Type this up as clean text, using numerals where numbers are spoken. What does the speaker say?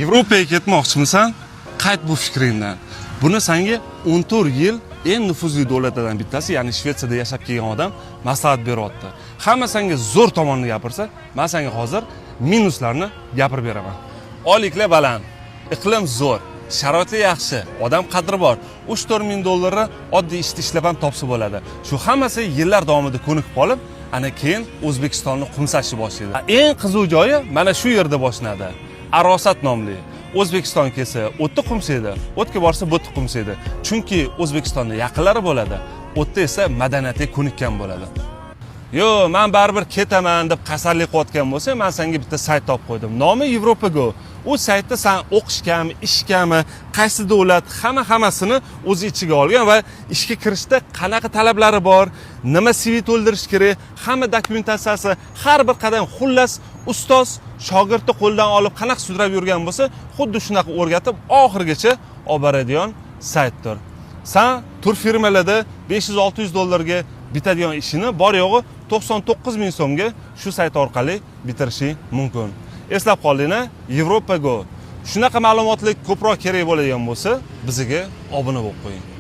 Yevropaga ketmoqchimisan? Qayt bu fikringdan. Buni senga 14 yil eng nufuzli davlatlardan bittasi, ya'ni Shvetsiyada yashab kelgan odam maslahat beryapti. Hamma senga zo'r tomonni gapirsa, men senga hozir minuslarni gapirib beraman. Oyliklar baland, iqlim zo'r, sharoitlar yaxshi, odam qadri bor. 3-4 ming dollarni oddiy ishda ishlab ham topsa bo'ladi. Shu hammasi yillar davomida ko'nikib qolib, ana keyin O'zbekistonni qumsashni boshlaydi. Eng qiziq joyi mana shu yerda boshlanadi. Arosat nomli. O'zbekiston kelsa, o'tni qumsaydi, o'tga borsa, bo'tni qumsaydi. Chunki O'zbekistonda yaqinlari bo'ladi, o'tda esa madaniyatga ko'nikkan bo'ladi. Yo, men baribir ketaman deb qasamlik qilayotgan bo'lsa, men senga bitta sayt topib qo'ydim. Nomi Yevropago. U saytda sen o'qishgami, ishgami, qaysi davlat, hammasini o'z ichiga olgan va ishga kirishda qanaqa talablari bor, nima CV to'ldirish kerak, hamma dokumentatsiyasi, har bir qadam xullas ustoz shogirdni qo'ldan olib qanaqa sudrab yurgan bo'lsa, xuddi shunaqa o'rgatib oxirigacha olib boradigan saytdir. Sen tur firmalarda 500-600 dollarga bitadigan ishini bor yo'g'i 99 ming so'mga shu sayt orqali bitirishing mumkin. Eslab qoldinglar, Yevropago. Shunaqa ma'lumotlar ko'proq kerak bo'ladigan bo'lsa, bizga obuna bo'lib qo'ying.